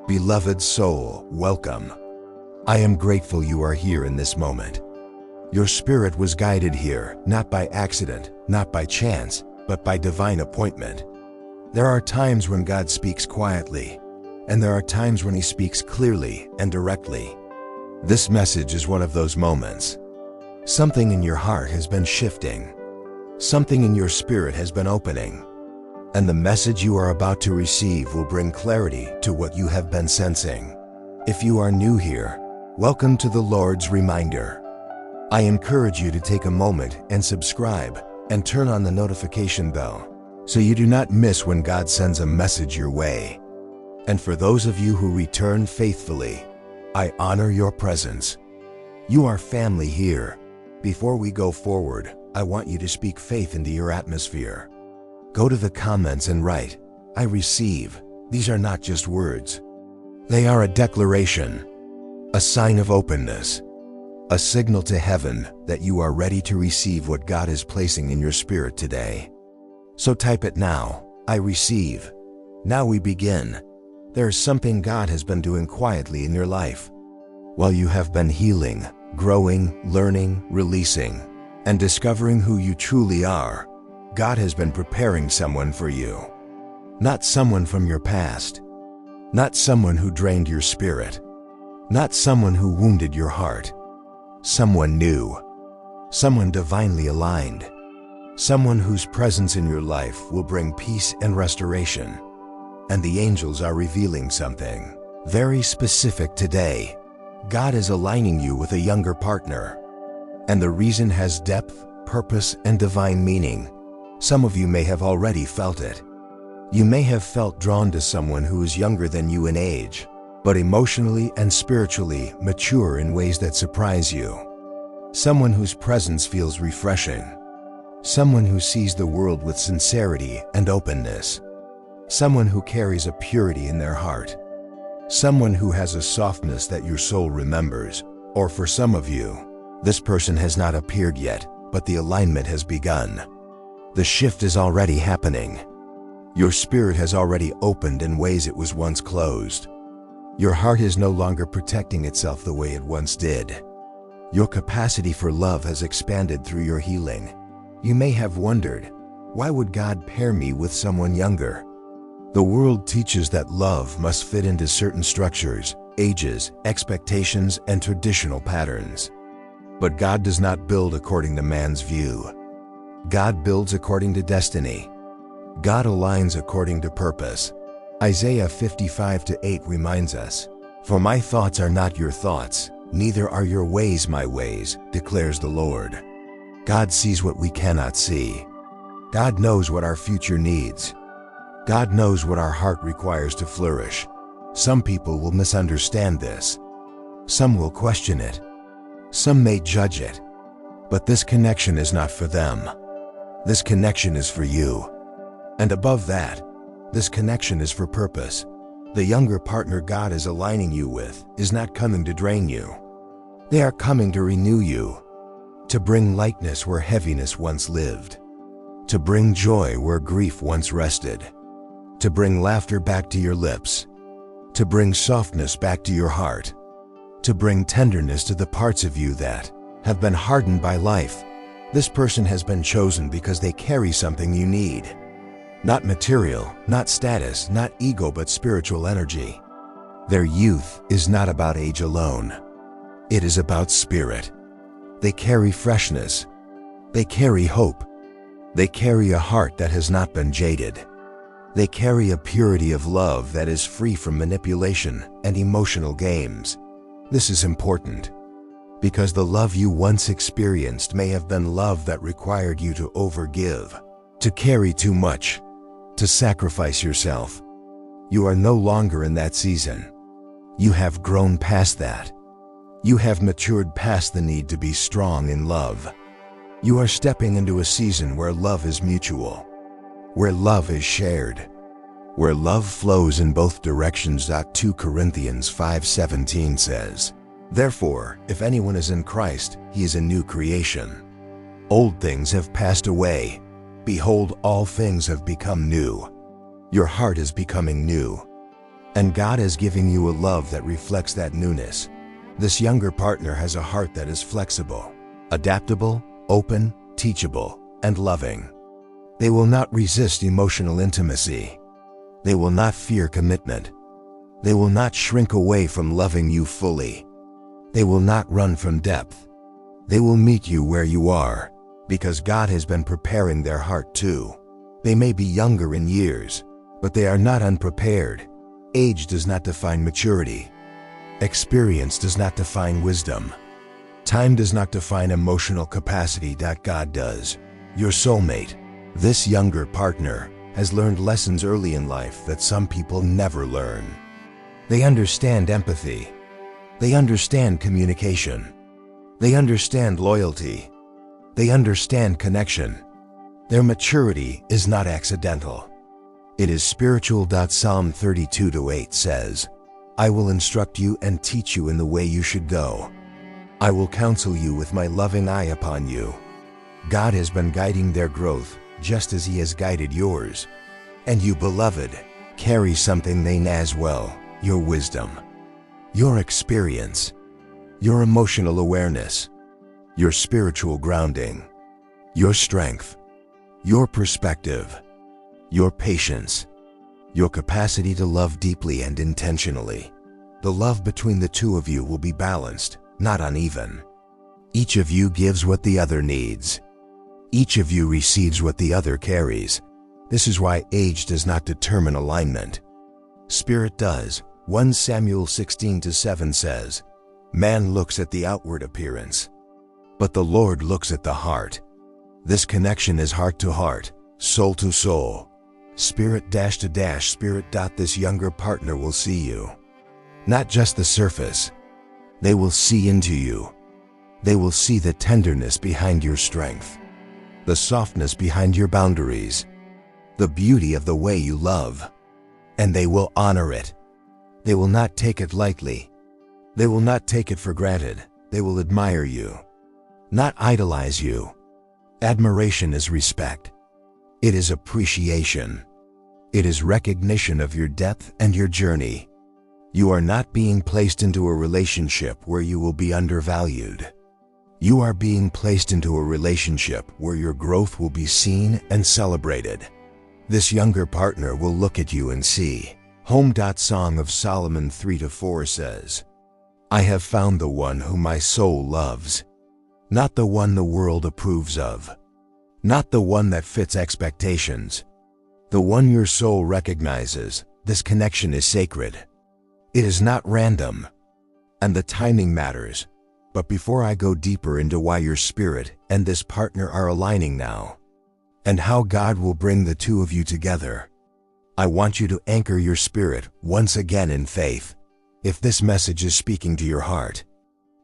Beloved soul, welcome. I am grateful you are here in this moment. Your spirit was guided here, not by accident, not by chance, but by divine appointment. There are times when God speaks quietly, and there are times when He speaks clearly and directly. This message is one of those moments. Something in your heart has been shifting. Something in your spirit has been opening. And the message you are about to receive will bring clarity to what you have been sensing. If you are new here, welcome to the Lord's Reminder. I encourage you to take a moment and subscribe and turn on the notification bell so you do not miss when God sends a message your way. And for those of you who return faithfully, I honor your presence. You are family here. Before we go forward, I want you to speak faith into your atmosphere. Go to the comments and write, "I receive." These are not just words. They are a declaration, a sign of openness, a signal to heaven that you are ready to receive what God is placing in your spirit today. So type it now, "I receive." Now we begin. There is something God has been doing quietly in your life. While you have been healing, growing, learning, releasing, and discovering who you truly are, God has been preparing someone for you. Not someone from your past. Not someone who drained your spirit. Not someone who wounded your heart. Someone new. Someone divinely aligned. Someone whose presence in your life will bring peace and restoration. And the angels are revealing something very specific today. God is aligning you with a younger partner. And the reason has depth, purpose, and divine meaning. Some of you may have already felt it. You may have felt drawn to someone who is younger than you in age, but emotionally and spiritually mature in ways that surprise you. Someone whose presence feels refreshing. Someone who sees the world with sincerity and openness. Someone who carries a purity in their heart. Someone who has a softness that your soul remembers. Or for some of you, this person has not appeared yet, but the alignment has begun. The shift is already happening. Your spirit has already opened in ways it was once closed. Your heart is no longer protecting itself the way it once did. Your capacity for love has expanded through your healing. You may have wondered, why would God pair me with someone younger? The world teaches that love must fit into certain structures, ages, expectations, and traditional patterns. But God does not build according to man's view. God builds according to destiny. God aligns according to purpose. Isaiah 55:8 reminds us, "For my thoughts are not your thoughts, neither are your ways my ways, declares the Lord." God sees what we cannot see. God knows what our future needs. God knows what our heart requires to flourish. Some people will misunderstand this. Some will question it. Some may judge it. But this connection is not for them. This connection is for you. And above that, this connection is for purpose. The younger partner God is aligning you with is not coming to drain you. They are coming to renew you, to bring lightness where heaviness once lived, to bring joy where grief once rested, to bring laughter back to your lips, to bring softness back to your heart, to bring tenderness to the parts of you that have been hardened by life. This person has been chosen because they carry something you need. Not material, not status, not ego, but spiritual energy. Their youth is not about age alone. It is about spirit. They carry freshness. They carry hope. They carry a heart that has not been jaded. They carry a purity of love that is free from manipulation and emotional games. This is important, because the love you once experienced may have been love that required you to overgive, to carry too much, to sacrifice yourself. You are no longer in that season. You have grown past that. You have matured past the need to be strong in love. You are stepping into a season where love is mutual, where love is shared, where love flows in both directions. 2 Corinthians 5:17 says, "Therefore, if anyone is in Christ, he is a new creation. Old things have passed away. Behold, all things have become new." Your heart is becoming new. And God is giving you a love that reflects that newness. This younger partner has a heart that is flexible, adaptable, open, teachable, and loving. They will not resist emotional intimacy. They will not fear commitment. They will not shrink away from loving you fully. They will not run from depth. They will meet you where you are, because God has been preparing their heart too. They may be younger in years, but they are not unprepared. Age does not define maturity. Experience does not define wisdom. Time does not define emotional capacity. God does. Your soulmate, this younger partner, has learned lessons early in life that some people never learn. They understand empathy. They understand communication. They understand loyalty. They understand connection. Their maturity is not accidental. It is spiritual. Psalm 32:8 says, I will instruct you and teach you in the way you should go. I will counsel you with my loving eye upon you. God has been guiding their growth just as He has guided yours. And you, beloved, carry something they as well, your wisdom, your experience, your emotional awareness, your spiritual grounding, your strength, your perspective, your patience, your capacity to love deeply and intentionally. The love between the two of you will be balanced, not uneven. Each of you gives what the other needs. Each of you receives what the other carries. This is why age does not determine alignment. Spirit does. 1 Samuel 16:7 says, Man looks at the outward appearance, but the Lord looks at the heart. This connection is heart to heart, soul to soul, spirit to spirit. This younger partner will see you. Not just the surface. They will see into you. They will see the tenderness behind your strength, the softness behind your boundaries, the beauty of the way you love. And they will honor it. They will not take it lightly. They will not take it for granted. They will admire you, not idolize you. Admiration is respect. It is appreciation. It is recognition of your depth and your journey. You are not being placed into a relationship where you will be undervalued. You are being placed into a relationship where your growth will be seen and celebrated. This younger partner will look at you and see. Song of Solomon 3-4 says, I have found the one whom my soul loves. Not the one the world approves of. Not the one that fits expectations. The one your soul recognizes. This connection is sacred. It is not random. And the timing matters. But before I go deeper into why your spirit and this partner are aligning now, and how God will bring the two of you together, I want you to anchor your spirit once again in faith. If this message is speaking to your heart,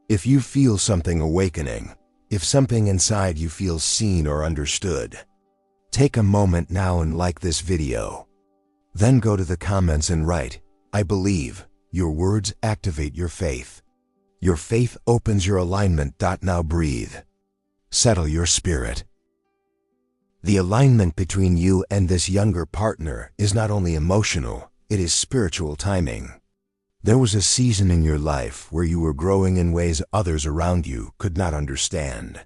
if you feel something awakening, if something inside you feels seen or understood, take a moment now and like this video. Then go to the comments and write, I believe. Your words activate your faith. Your faith opens your alignment. Now breathe. Settle your spirit. The alignment between you and this younger partner is not only emotional, it is spiritual timing. There was a season in your life where you were growing in ways others around you could not understand.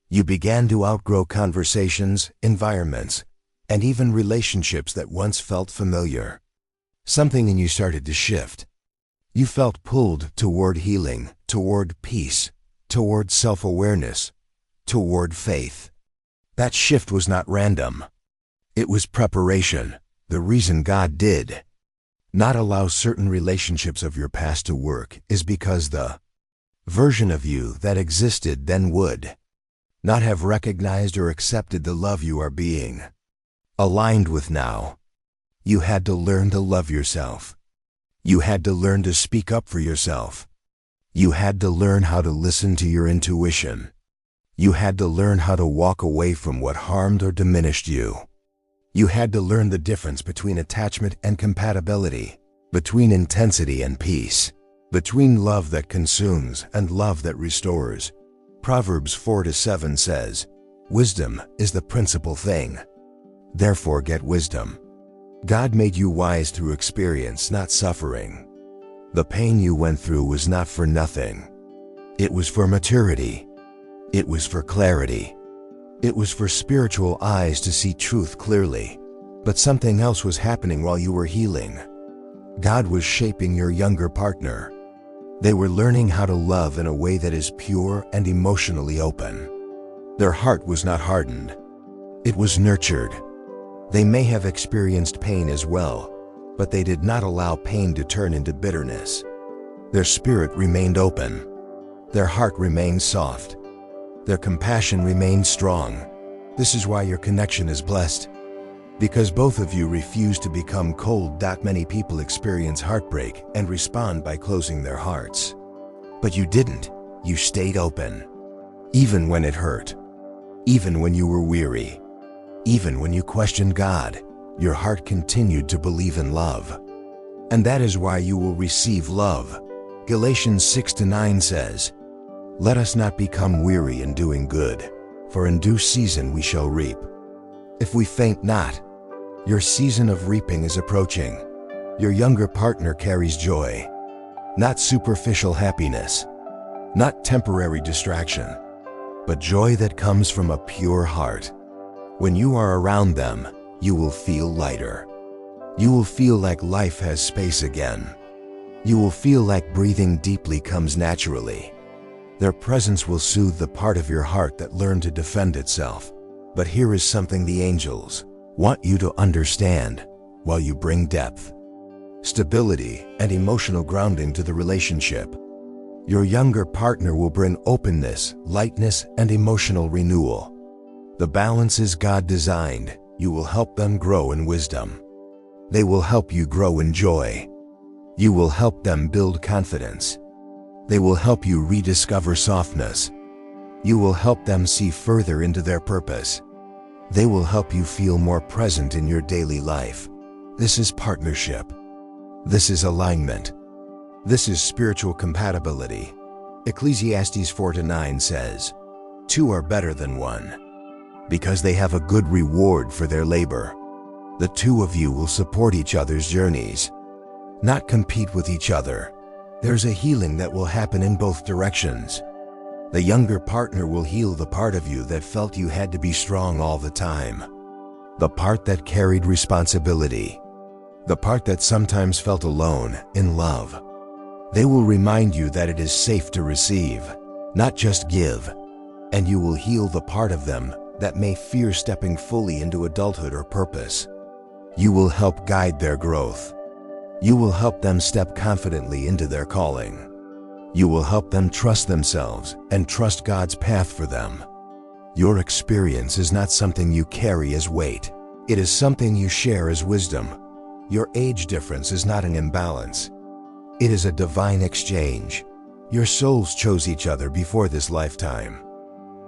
You began to outgrow conversations, environments, and even relationships that once felt familiar. Something in you started to shift. You felt pulled toward healing, toward peace, toward self-awareness, toward faith. That shift was not random. It was preparation. The reason God did not allow certain relationships of your past to work is because the version of you that existed then would not have recognized or accepted the love you are being aligned with now. You had to learn to love yourself. You had to learn to speak up for yourself. You had to learn how to listen to your intuition. You had to learn how to walk away from what harmed or diminished you. You had to learn the difference between attachment and compatibility, between intensity and peace, between love that consumes and love that restores. Proverbs 4-7 says, Wisdom is the principal thing. Therefore get wisdom. God made you wise through experience, not suffering. The pain you went through was not for nothing. It was for maturity. It was for clarity. It was for spiritual eyes to see truth clearly. But something else was happening while you were healing. God was shaping your younger partner. They were learning how to love in a way that is pure and emotionally open. Their heart was not hardened. It was nurtured. They may have experienced pain as well, but they did not allow pain to turn into bitterness. Their spirit remained open. Their heart remained soft. Their compassion remained strong. This is why your connection is blessed. Because both of you refuse to become cold. Many people experience heartbreak and respond by closing their hearts. But you didn't. You stayed open. Even when it hurt. Even when you were weary. Even when you questioned God, your heart continued to believe in love. And that is why you will receive love. Galatians 6-9 says, "Let us not become weary in doing good, for in due season we shall reap. If we faint not." Your season of reaping is approaching. Your younger partner carries joy, not superficial happiness, not temporary distraction, but joy that comes from a pure heart. When you are around them, you will feel lighter. You will feel like life has space again. You will feel like breathing deeply comes naturally. Their presence will soothe the part of your heart that learned to defend itself. But here is something the angels want you to understand while you bring depth, stability, and emotional grounding to the relationship. Your younger partner will bring openness, lightness, and emotional renewal. The balance is God designed. You will help them grow in wisdom. They will help you grow in joy. You will help them build confidence. They will help you rediscover softness. You will help them see further into their purpose. They will help you feel more present in your daily life. This is partnership. This is alignment. This is spiritual compatibility. Ecclesiastes 4-9 says, "Two are better than one, because they have a good reward for their labor." The two of you will support each other's journeys, not compete with each other. There's a healing that will happen in both directions. The younger partner will heal the part of you that felt you had to be strong all the time. The part that carried responsibility. The part that sometimes felt alone in love. They will remind you that it is safe to receive, not just give. And you will heal the part of them that may fear stepping fully into adulthood or purpose. You will help guide their growth. You will help them step confidently into their calling. You will help them trust themselves and trust God's path for them. Your experience is not something you carry as weight. It is something you share as wisdom. Your age difference is not an imbalance. It is a divine exchange. Your souls chose each other before this lifetime.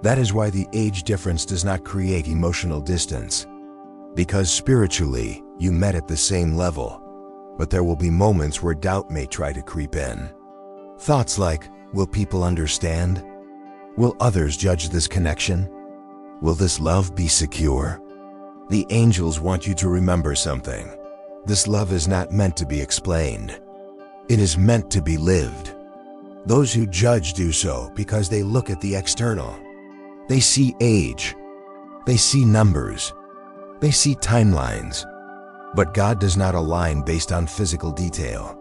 That is why the age difference does not create emotional distance. Because spiritually, you met at the same level. But there will be moments where doubt may try to creep in. Thoughts like, will people understand? Will others judge this connection? Will this love be secure? The angels want you to remember something. This love is not meant to be explained. It is meant to be lived. Those who judge do so because they look at the external. They see age. They see numbers. They see timelines. But God does not align based on physical detail.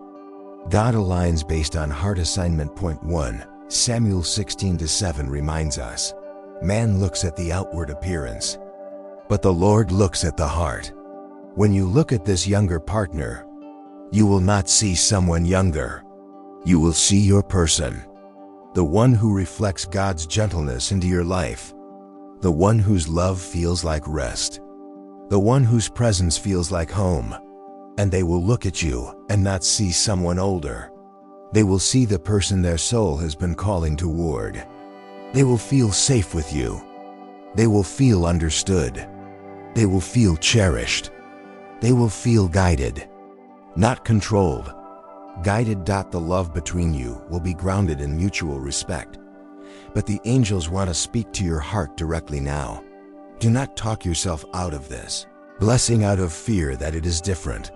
God aligns based on heart assignment. Point 1, Samuel 16-7 reminds us, man looks at the outward appearance, but the Lord looks at the heart. When you look at this younger partner, you will not see someone younger. You will see your person, the one who reflects God's gentleness into your life, the one whose love feels like rest, the one whose presence feels like home. And they will look at you and not see someone older. They will see the person their soul has been calling toward. They will feel safe with you. They will feel understood. They will feel cherished. They will feel guided, not controlled. Guided. The love between you will be grounded in mutual respect. But the angels want to speak to your heart directly now. Do not talk yourself out of this. blessing out of fear that it is different.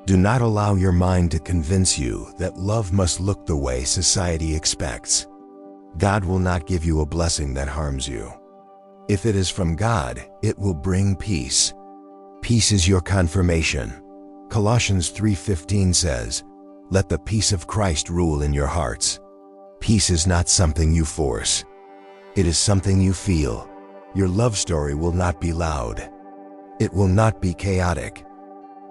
Do not allow your mind to convince you that love must look the way society expects. God will not give you a blessing that harms you. If it is from God, it will bring peace. Peace is your confirmation. Colossians 3:15 says, "Let the peace of Christ rule in your hearts." Peace is not something you force. It is something you feel. Your love story will not be loud. It will not be chaotic.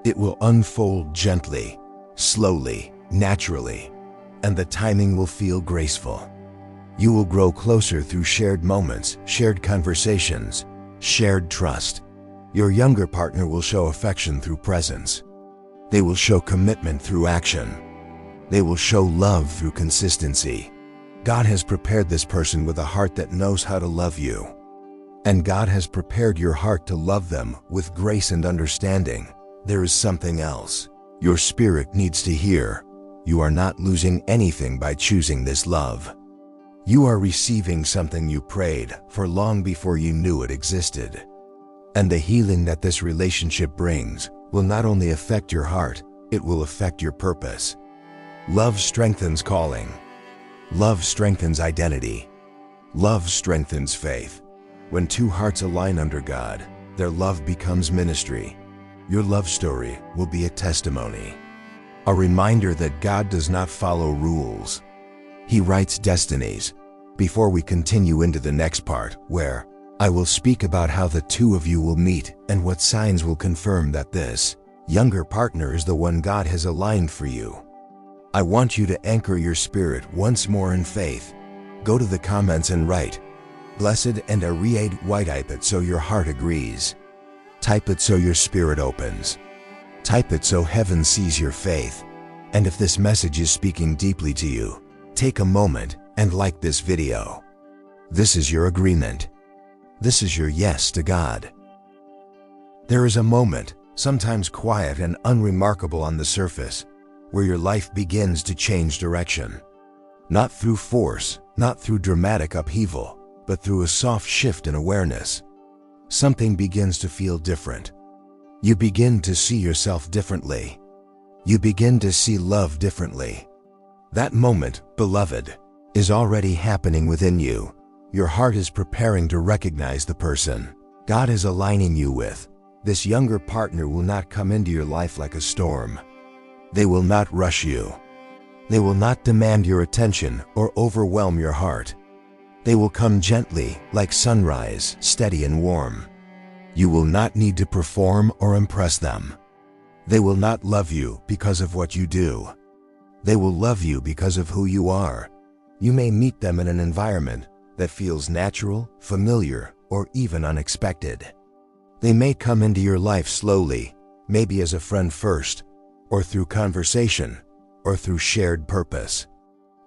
It will unfold gently, slowly, naturally, and the timing will feel graceful. You will grow closer through shared moments, shared conversations, shared trust. Your younger partner will show affection through presence. They will show commitment through action. They will show love through consistency. God has prepared this person with a heart that knows how to love you. And God has prepared your heart to love them with grace and understanding. There is something else your spirit needs to hear. You are not losing anything by choosing this love. You are receiving something you prayed for long before you knew it existed. And the healing that this relationship brings will not only affect your heart, it will affect your purpose. Love strengthens calling. Love strengthens identity. Love strengthens faith. When two hearts align under God, their love becomes ministry. Your love story will be a testimony, a reminder that God does not follow rules. He writes destinies. Before we continue into the next part, where I will speak about how the two of you will meet and what signs will confirm that this younger partner is the one God has aligned for you, I want you to anchor your spirit once more in faith. Go to the comments and write, "Blessed and Ariade White." Type it so your heart agrees. Type it so your spirit opens. Type it so heaven sees your faith. And if this message is speaking deeply to you, take a moment and like this video. This is your agreement. This is your yes to God. There is a moment, sometimes quiet and unremarkable on the surface, where your life begins to change direction. Not through force, not through dramatic upheaval, but through a soft shift in awareness. Something begins to feel different. You begin to see yourself differently. You begin to see love differently. That moment, beloved, is already happening within you. Your heart is preparing to recognize the person God is aligning you with. This younger partner will not come into your life like a storm. They will not rush you. They will not demand your attention or overwhelm your heart. They will come gently, like sunrise, steady and warm. You will not need to perform or impress them. They will not love you because of what you do. They will love you because of who you are. You may meet them in an environment that feels natural, familiar, or even unexpected. They may come into your life slowly, maybe as a friend first, or through conversation, or through shared purpose.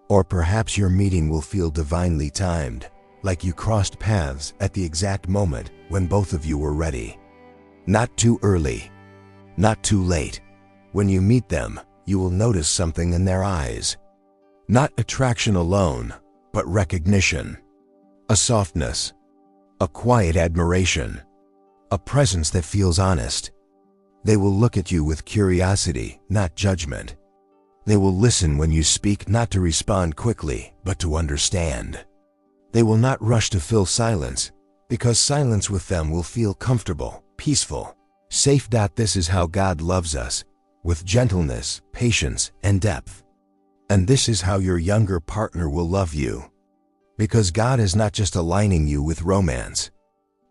Or perhaps your meeting will feel divinely timed, like you crossed paths at the exact moment when both of you were ready. Not too early, not too late. When you meet them, you will notice something in their eyes. Not attraction alone, but recognition. A softness, a quiet admiration, a presence that feels honest. They will look at you with curiosity, not judgment. They will listen when you speak, not to respond quickly, but to understand. They will not rush to fill silence, because silence with them will feel comfortable, peaceful, safe. This is how God loves us, with gentleness, patience, and depth. And this is how your younger partner will love you. Because God is not just aligning you with romance.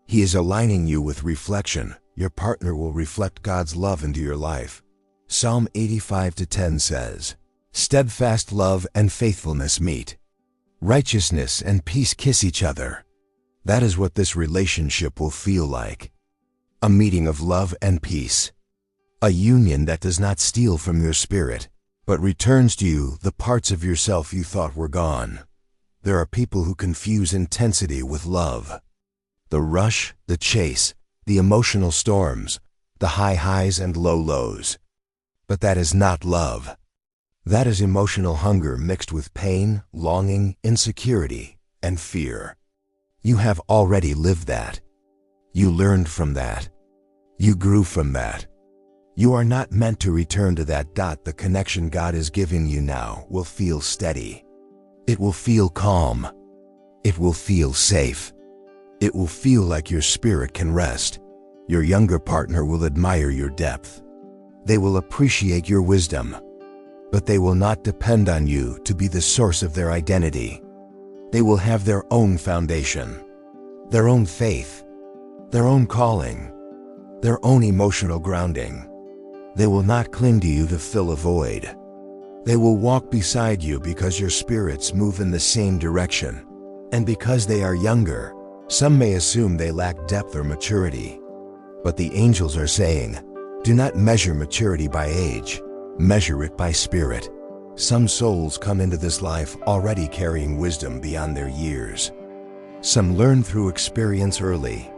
He is aligning you with reflection. Your partner will reflect God's love into your life. Psalm 85:10 says, "Steadfast love and faithfulness meet. Righteousness and peace kiss each other." That is what this relationship will feel like. A meeting of love and peace. A union that does not steal from your spirit, but returns to you the parts of yourself you thought were gone. There are people who confuse intensity with love. The rush, the chase, the emotional storms, the high highs and low lows. But that is not love. That is emotional hunger mixed with pain, longing, insecurity, and fear. You have already lived that. You learned from that. You grew from that. You are not meant to return to that. The connection God is giving you now will feel steady. It will feel calm. It will feel safe. It will feel like your spirit can rest. Your younger partner will admire your depth. They will appreciate your wisdom, but they will not depend on you to be the source of their identity. They will have their own foundation, their own faith, their own calling, their own emotional grounding. They will not cling to you to fill a void. They will walk beside you because your spirits move in the same direction. And because they are younger, some may assume they lack depth or maturity. But the angels are saying, do not measure maturity by age, measure it by spirit. Some souls come into this life already carrying wisdom beyond their years. Some learn through experience early.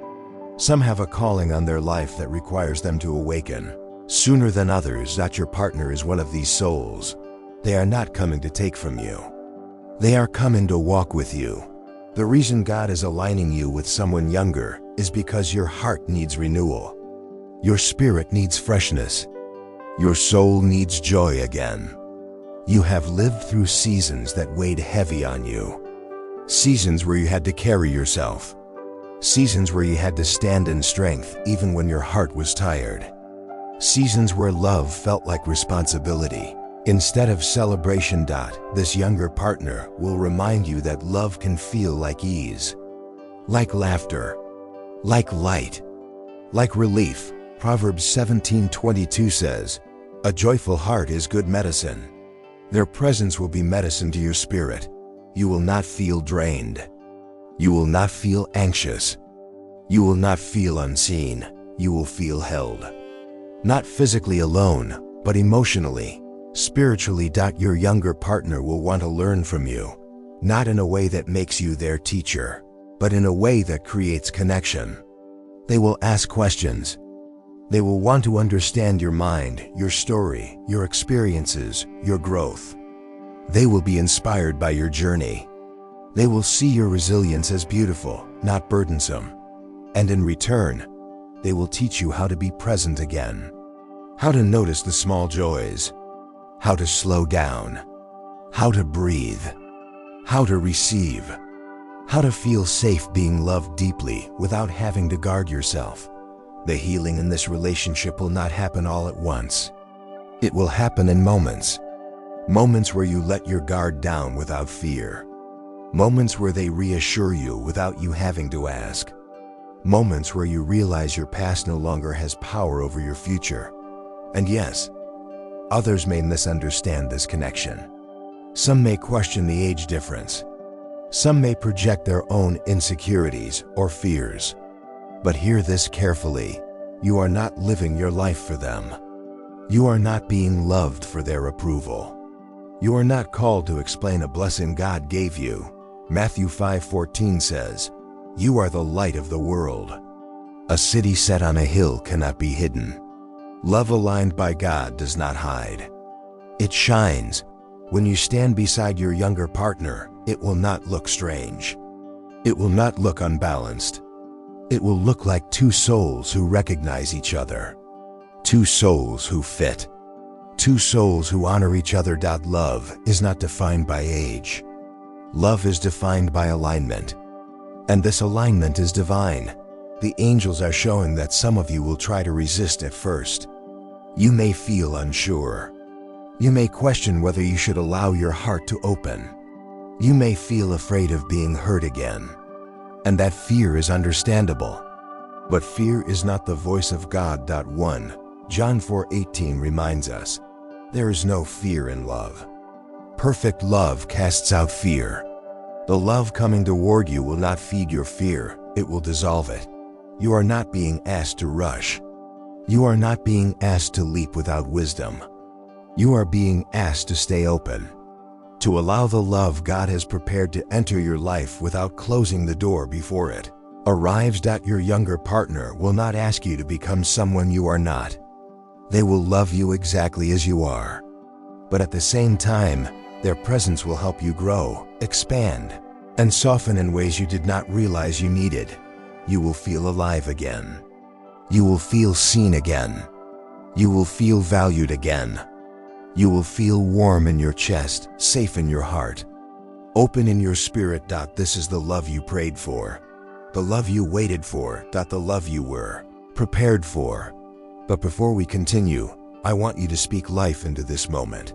Some have a calling on their life that requires them to awaken sooner than others. That your partner is one of these souls. They are not coming to take from you. They are coming to walk with you. The reason God is aligning you with someone younger is because your heart needs renewal. Your spirit needs freshness. Your soul needs joy again. You have lived through seasons that weighed heavy on you. Seasons where you had to carry yourself. Seasons where you had to stand in strength even when your heart was tired. Seasons where love felt like responsibility instead of celebration. This younger partner will remind you that love can feel like ease, like laughter, like light, like relief. Proverbs 17:22 says, a joyful heart is good medicine. Their presence will be medicine to your spirit. You will not feel drained. You will not feel anxious. You will not feel unseen. You will feel held. Not physically alone, but emotionally, spiritually. Your younger partner will want to learn from you, not in a way that makes you their teacher, but in a way that creates connection. They will ask questions. They will want to understand your mind, your story, your experiences, your growth. They will be inspired by your journey. They will see your resilience as beautiful, not burdensome. And in return, they will teach you how to be present again, how to notice the small joys, how to slow down, how to breathe, how to receive, how to feel safe being loved deeply without having to guard yourself. The healing in this relationship will not happen all at once. It will happen in moments. Moments where you let your guard down without fear. Moments where they reassure you without you having to ask. Moments where you realize your past no longer has power over your future. And yes, others may misunderstand this connection. Some may question the age difference. Some may project their own insecurities or fears. But hear this carefully. You are not living your life for them. You are not being loved for their approval. You are not called to explain a blessing God gave you. Matthew 5:14 says, you are the light of the world. A city set on a hill cannot be hidden. Love aligned by God does not hide. It shines. When you stand beside your younger partner, it will not look strange. It will not look unbalanced. It will look like two souls who recognize each other. Two souls who fit. Two souls who honor each other. Love is not defined by age. Love is defined by alignment. And this alignment is divine. The angels are showing that some of you will try to resist at first. You may feel unsure. You may question whether you should allow your heart to open. You may feel afraid of being hurt again. And that fear is understandable. But fear is not the voice of God. 1 John 4:18 reminds us, there is no fear in love. Perfect love casts out fear. The love coming toward you will not feed your fear, it will dissolve it. You are not being asked to rush. You are not being asked to leap without wisdom. You are being asked to stay open, to allow the love God has prepared to enter your life without closing the door before it arrives. Your younger partner will not ask you to become someone you are not. They will love you exactly as you are. But at the same time, their presence will help you grow, expand, and soften in ways you did not realize you needed. You will feel alive again. You will feel seen again. You will feel valued again. You will feel warm in your chest, safe in your heart, open in your spirit. This is the love you prayed for, the love you waited for, the love you were prepared for. But before we continue, I want you to speak life into this moment.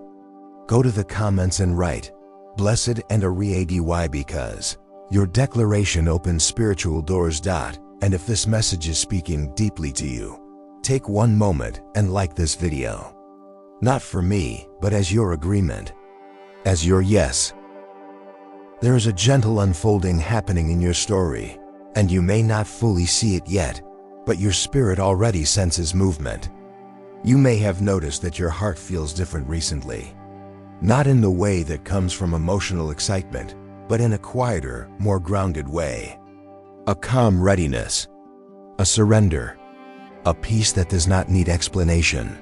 Go to the comments and write, "Blessed and a ready," because your declaration opens spiritual doors. And if this message is speaking deeply to you, take one moment and like this video. Not for me, but as your agreement, as your yes. There is a gentle unfolding happening in your story, and you may not fully see it yet, but your spirit already senses movement. You may have noticed that your heart feels different recently. Not in the way that comes from emotional excitement, but in a quieter, more grounded way. A calm readiness, a surrender, a peace that does not need explanation.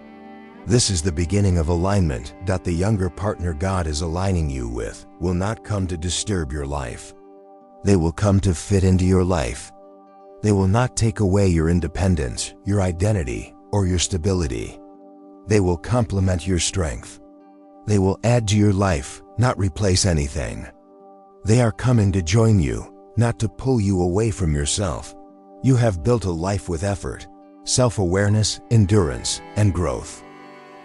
This is the beginning of alignment. The younger partner God is aligning you with will not come to disturb your life. They will come to fit into your life. They will not take away your independence, your identity, or your stability. They will complement your strength. They will add to your life, not replace anything. They are coming to join you, not to pull you away from yourself. You have built a life with effort, self-awareness, endurance, and growth.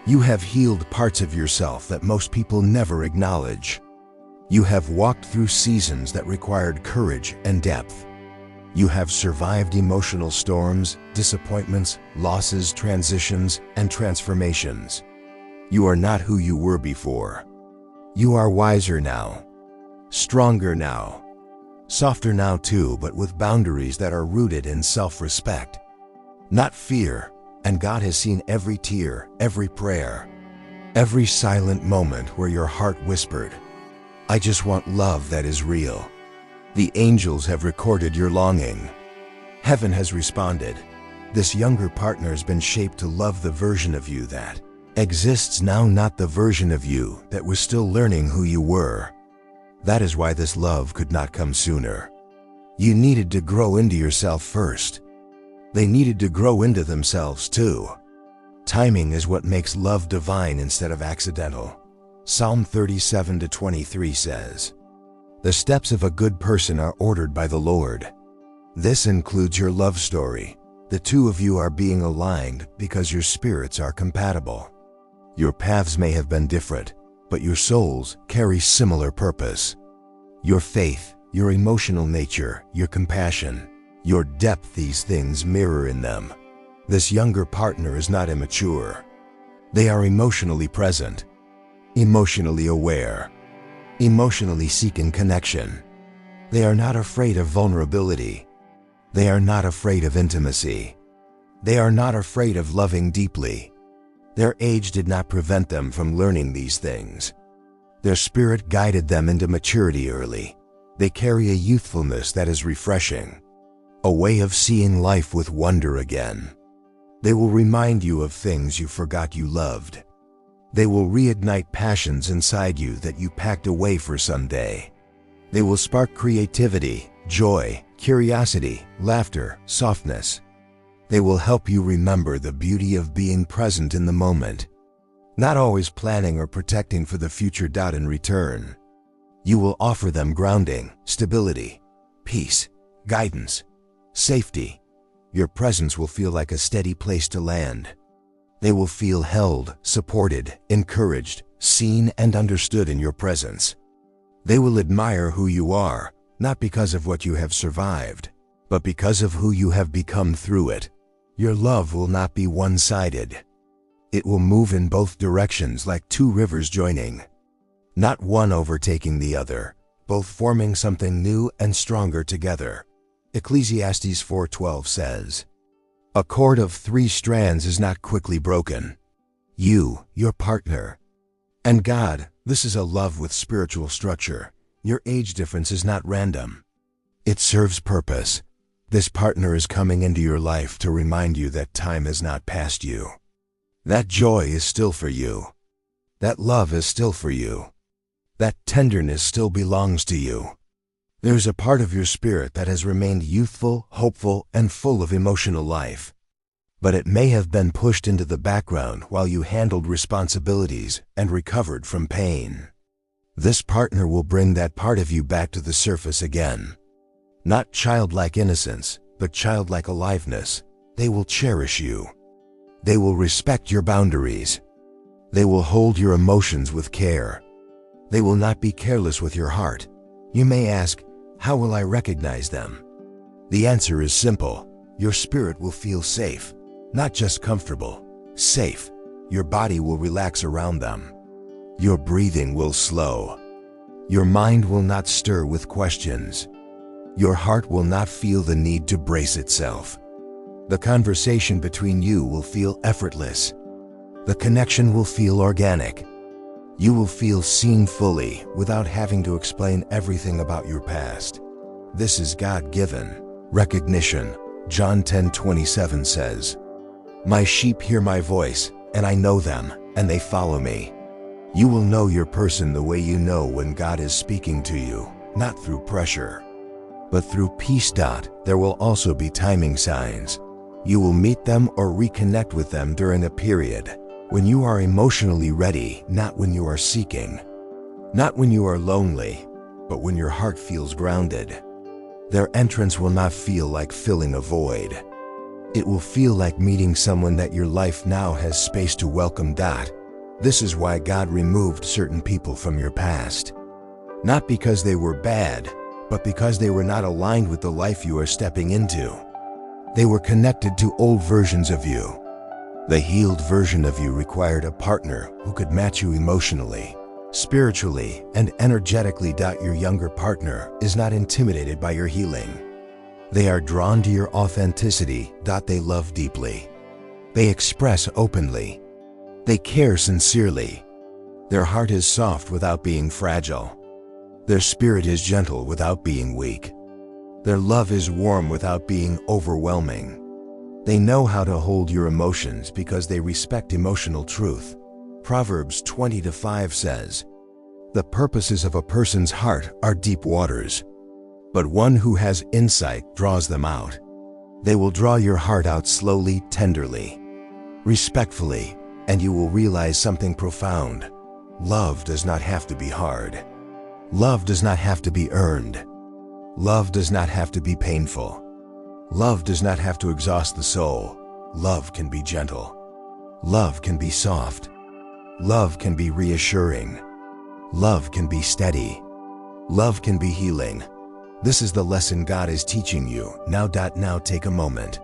You have healed parts of yourself that most people never acknowledge. You have walked through seasons that required courage and depth. You have survived emotional storms, disappointments, losses, transitions, and transformations. You are not who you were before. You are wiser now, stronger now, softer now too, but with boundaries that are rooted in self-respect, not fear. And God has seen every tear, every prayer, every silent moment where your heart whispered, "I just want love that is real." The angels have recorded your longing. Heaven has responded. This younger partner has been shaped to love the version of you that exists now, not the version of you that was still learning who you were. That is why this love could not come sooner. You needed to grow into yourself first. They needed to grow into themselves too. Timing is what makes love divine instead of accidental. Psalm 37:23 says, "The steps of a good person are ordered by the Lord." This includes your love story. The two of you are being aligned because your spirits are compatible. Your paths may have been different, but your souls carry similar purpose. Your faith, your emotional nature, your compassion, your depth, these things mirror in them. This younger partner is not immature. They are emotionally present, emotionally aware, emotionally seeking connection. They are not afraid of vulnerability. They are not afraid of intimacy. They are not afraid of loving deeply. Their age did not prevent them from learning these things. Their spirit guided them into maturity early. They carry a youthfulness that is refreshing, a way of seeing life with wonder again. They will remind you of things you forgot you loved. They will reignite passions inside you that you packed away for someday. They will spark creativity, joy, curiosity, laughter, softness. They will help you remember the beauty of being present in the moment, not always planning or protecting for the future. In return, you will offer them grounding, stability, peace, guidance, safety. Your presence will feel like a steady place to land. They will feel held, supported, encouraged, seen, and understood in your presence. They will admire who you are, not because of what you have survived, but because of who you have become through it. Your love will not be one-sided. It will move in both directions like two rivers joining, not one overtaking the other, both forming something new and stronger together. Ecclesiastes 4:12 says, "A cord of 3 strands is not quickly broken." You, your partner, and God, this is a love with spiritual structure. Your age difference is not random. It serves purpose. This partner is coming into your life to remind you that time has not passed you. That joy is still for you. That love is still for you. That tenderness still belongs to you. There's a part of your spirit that has remained youthful, hopeful, and full of emotional life. but it may have been pushed into the background while you handled responsibilities and recovered from pain. This partner will bring that part of you back to the surface again. Not childlike innocence, but childlike aliveness. They will cherish you. They will respect your boundaries. They will hold your emotions with care. They will not be careless with your heart. You may ask, how will I recognize them? The answer is simple. Your spirit will feel safe, not just comfortable, safe. Your body will relax around them. Your breathing will slow. Your mind will not stir with questions. Your heart will not feel the need to brace itself. The conversation between you will feel effortless. The connection will feel organic. You will feel seen fully without having to explain everything about your past. This is God-given recognition. John 10:27 says, "My sheep hear my voice, and I know them, and they follow me." You will know your person the way you know when God is speaking to you, not through pressure, but through peace. There will also be timing signs. You will meet them or reconnect with them during a period when you are emotionally ready, not when you are seeking. Not when you are lonely, but when your heart feels grounded. Their entrance will not feel like filling a void. It will feel like meeting someone that your life now has space to welcome. This is why God removed certain people from your past. Not because they were bad, but because they were not aligned with the life you are stepping into. They were connected to old versions of you. The healed version of you required a partner who could match you emotionally, spiritually, and energetically. Your younger partner is not intimidated by your healing. They are drawn to your authenticity. They love deeply. They express openly. They care sincerely. Their heart is soft without being fragile. Their spirit is gentle without being weak. Their love is warm without being overwhelming. They know how to hold your emotions because they respect emotional truth. Proverbs 20:5 says, "The purposes of a person's heart are deep waters, but one who has insight draws them out." They will draw your heart out slowly, tenderly, respectfully, and you will realize something profound. Love does not have to be hard. Love does not have to be earned. Love does not have to be painful. Love does not have to exhaust the soul. Love can be gentle. Love can be soft. Love can be reassuring. Love can be steady. Love can be healing. This is the lesson God is teaching you now. Now take a moment.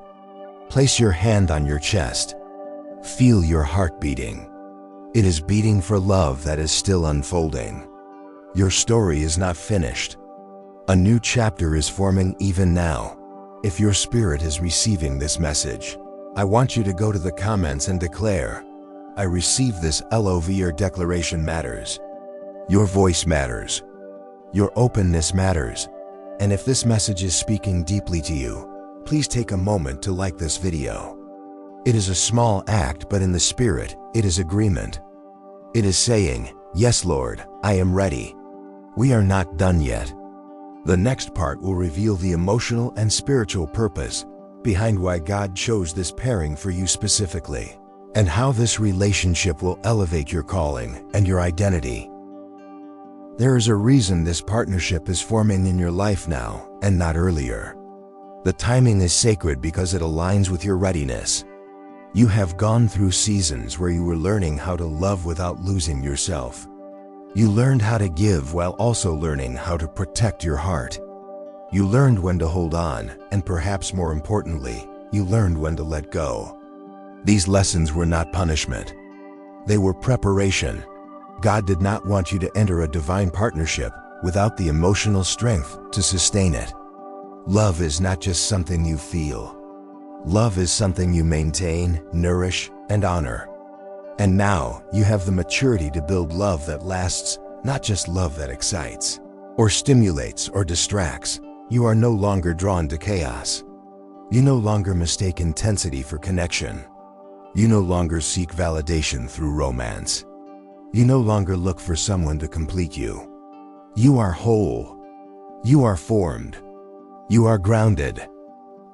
Place your hand on your chest. Feel your heart beating. It is beating for love that is still unfolding. Your story is not finished. A new chapter is forming even now. If your spirit is receiving this message, I want you to go to the comments and declare, "I receive this love." Your declaration matters. Your voice matters. Your openness matters. And if this message is speaking deeply to you, please take a moment to like this video. It is a small act, but in the spirit, it is agreement. It is saying, "Yes, Lord, I am ready." We are not done yet. The next part will reveal the emotional and spiritual purpose behind why God chose this pairing for you specifically, and how this relationship will elevate your calling and your identity. There is a reason this partnership is forming in your life now and not earlier. The timing is sacred because it aligns with your readiness. You have gone through seasons where you were learning how to love without losing yourself. You learned how to give while also learning how to protect your heart. You learned when to hold on, and perhaps more importantly, you learned when to let go. These lessons were not punishment. They were preparation. God did not want you to enter a divine partnership without the emotional strength to sustain it. Love is not just something you feel. Love is something you maintain, nourish, and honor. And now you have the maturity to build love that lasts, not just love that excites, or stimulates, or distracts. You are no longer drawn to chaos. You no longer mistake intensity for connection. You no longer seek validation through romance. You no longer look for someone to complete you. You are whole. You are formed. You are grounded.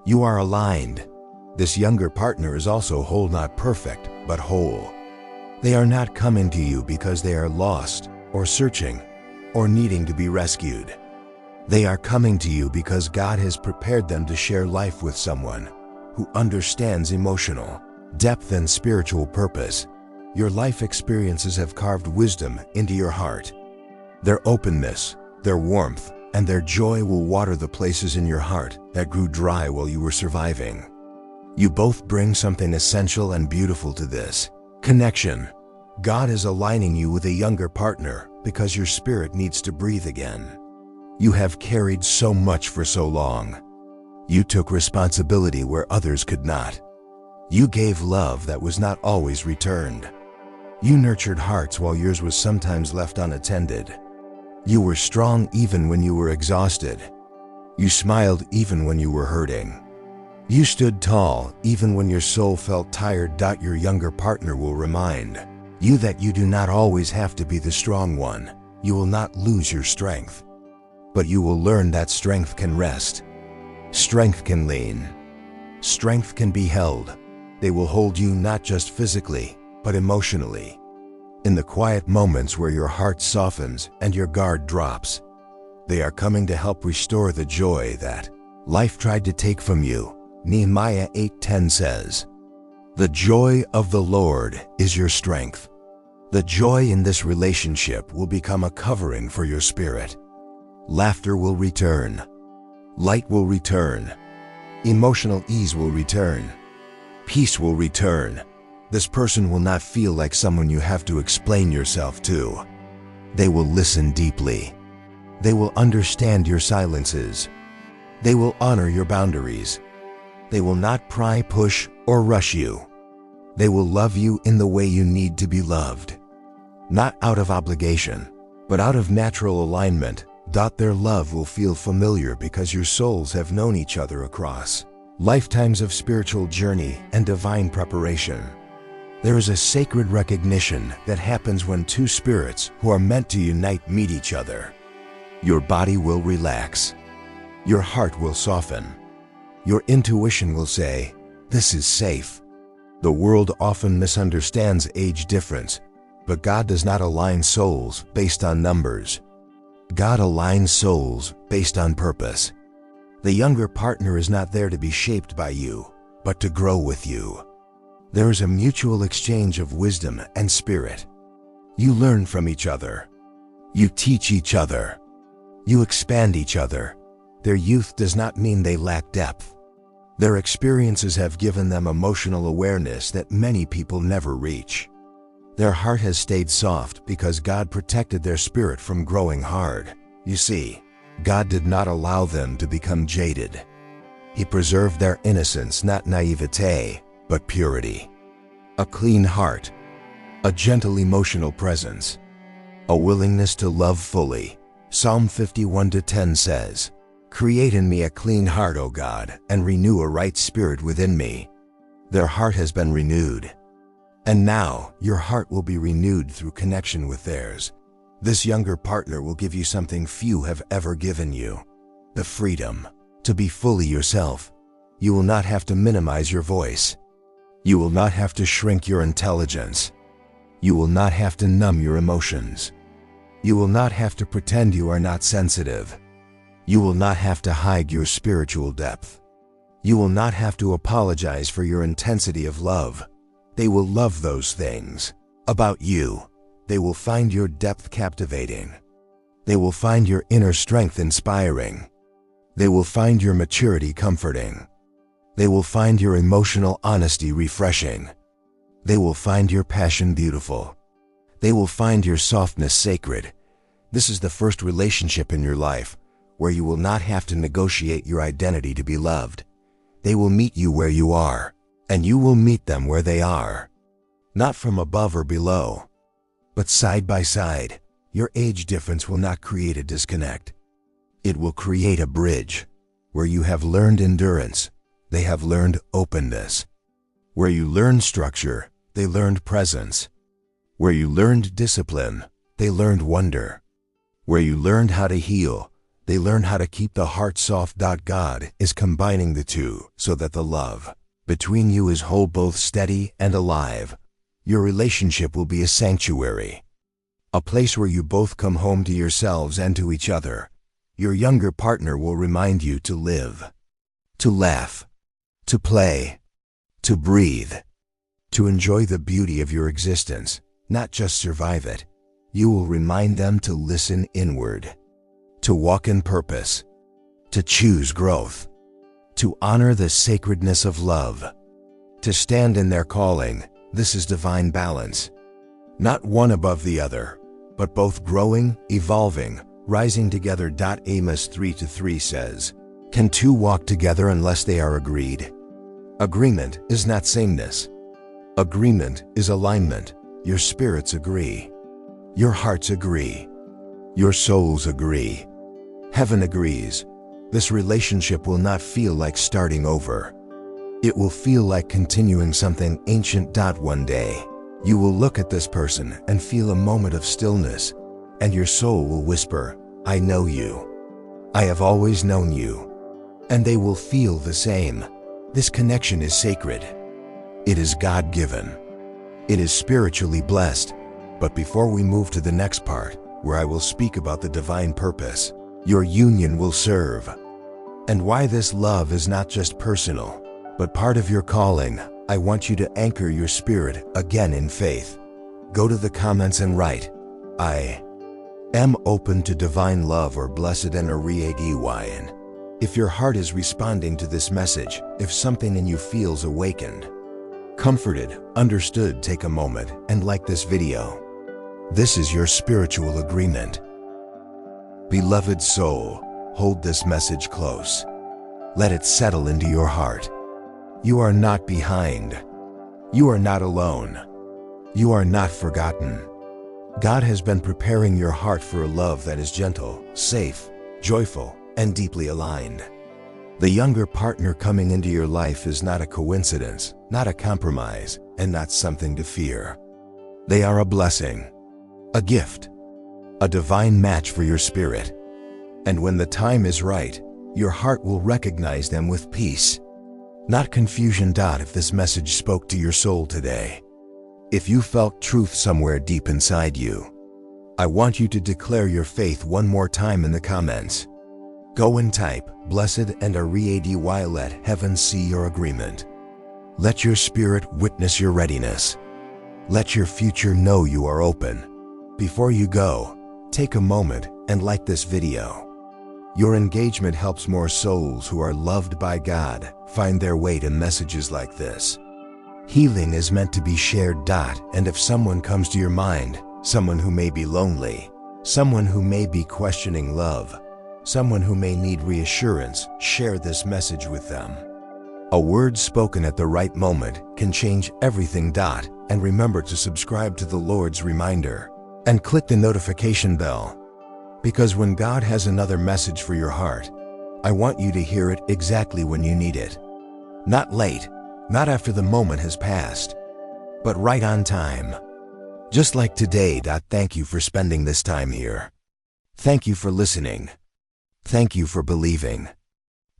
You are aligned. This younger partner is also whole, not perfect, but whole. They are not coming to you because they are lost, or searching, or needing to be rescued. They are coming to you because God has prepared them to share life with someone who understands emotional depth and spiritual purpose. Your life experiences have carved wisdom into your heart. Their openness, their warmth, and their joy will water the places in your heart that grew dry while you were surviving. You both bring something essential and beautiful to this connection. God is aligning you with a younger partner because your spirit needs to breathe again. You have carried so much for so long. You took responsibility where others could not. You gave love that was not always returned. You nurtured hearts while yours was sometimes left unattended. You were strong even when you were exhausted. You smiled even when you were hurting. You stood tall even when your soul felt tired. Your younger partner will remind you that you do not always have to be the strong one. You will not lose your strength, but you will learn that strength can rest. Strength can lean. Strength can be held. They will hold you not just physically, but emotionally. In the quiet moments where your heart softens and your guard drops, they are coming to help restore the joy that life tried to take from you. Nehemiah 8:10 says, "The joy of the Lord is your strength." The joy in this relationship will become a covering for your spirit. Laughter will return. Light will return. Emotional ease will return. Peace will return. This person will not feel like someone you have to explain yourself to. They will listen deeply. They will understand your silences. They will honor your boundaries. They will not pry, push, or rush you. They will love you in the way you need to be loved. Not out of obligation, but out of natural alignment. Their love will feel familiar because your souls have known each other across lifetimes of spiritual journey and divine preparation. There is a sacred recognition that happens when two spirits who are meant to unite meet each other. Your body will relax. Your heart will soften. Your intuition will say, "This is safe." The world often misunderstands age difference, but God does not align souls based on numbers. God aligns souls based on purpose. The younger partner is not there to be shaped by you, but to grow with you. There is a mutual exchange of wisdom and spirit. You learn from each other. You teach each other. You expand each other. Their youth does not mean they lack depth. Their experiences have given them emotional awareness that many people never reach. Their heart has stayed soft because God protected their spirit from growing hard. You see, God did not allow them to become jaded. He preserved their innocence, not naivete, but purity. A clean heart, a gentle emotional presence, a willingness to love fully. Psalm 51:10 says, "Create in me a clean heart, O God, and renew a right spirit within me." Their heart has been renewed. And now, your heart will be renewed through connection with theirs. This younger partner will give you something few have ever given you: the freedom to be fully yourself. You will not have to minimize your voice. You will not have to shrink your intelligence. You will not have to numb your emotions. You will not have to pretend you are not sensitive. You will not have to hide your spiritual depth. You will not have to apologize for your intensity of love. They will love those things about you. They will find your depth captivating. They will find your inner strength inspiring. They will find your maturity comforting. They will find your emotional honesty refreshing. They will find your passion beautiful. They will find your softness sacred. This is the first relationship in your life where you will not have to negotiate your identity to be loved. They will meet you where you are, and you will meet them where they are. Not from above or below, but side by side. Your age difference will not create a disconnect. It will create a bridge where you have learned endurance. They have learned openness. Where you learned structure, they learned presence. Where you learned discipline, they learned wonder. Where you learned how to heal, they learned how to keep the heart soft. God is combining the two so that the love between you is whole, both steady and alive. Your relationship will be a sanctuary, a place where you both come home to yourselves and to each other. Your younger partner will remind you to live, to laugh, to play, to breathe, to enjoy the beauty of your existence, not just survive it. You will remind them to listen inward, to walk in purpose, to choose growth, to honor the sacredness of love, to stand in their calling. This is divine balance. Not one above the other, but both growing, evolving, rising together. Amos 3:3 says, "Can two walk together unless they are agreed?" Agreement is not sameness. Agreement is alignment. Your spirits agree. Your hearts agree. Your souls agree. Heaven agrees. This relationship will not feel like starting over. It will feel like continuing something ancient. One day, you will look at this person and feel a moment of stillness, and your soul will whisper, "I know you. I have always known you." And they will feel the same. This connection is sacred. It is God-given. It is spiritually blessed. But before we move to the next part, where I will speak about the divine purpose your union will serve, and why this love is not just personal, but part of your calling, I want you to anchor your spirit again in faith. Go to the comments and write, "I am open to divine love," or "Blessed and Ariadewyan." If your heart is responding to this message, if something in you feels awakened, comforted, understood, take a moment and like this video. This is your spiritual agreement. Beloved soul, hold this message close. Let it settle into your heart. You are not behind. You are not alone. You are not forgotten. God has been preparing your heart for a love that is gentle, safe, joyful, and deeply aligned. The younger partner coming into your life is not a coincidence, not a compromise, and not something to fear. They are a blessing, a gift, a divine match for your spirit. And when the time is right, your heart will recognize them with peace, not confusion. If this message spoke to your soul today, if you felt truth somewhere deep inside you, I want you to declare your faith one more time in the comments. Go and type, "Blessed and Ariadewyan." Let heaven see your agreement. Let your spirit witness your readiness. Let your future know you are open. Before you go, take a moment and like this video. Your engagement helps more souls who are loved by God find their way to messages like this. Healing is meant to be shared. And if someone comes to your mind, someone who may be lonely, someone who may be questioning love, someone who may need reassurance, share this message with them. A word spoken at the right moment can change everything. And remember to subscribe to the Lord's reminder and click the notification bell. Because when God has another message for your heart, I want you to hear it exactly when you need it. Not late, not after the moment has passed, but right on time. Just like today. Thank you for spending this time here. Thank you for listening. Thank you for believing.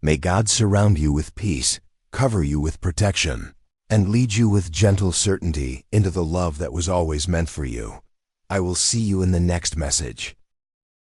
May God surround you with peace, cover you with protection, and lead you with gentle certainty into the love that was always meant for you. I will see you in the next message.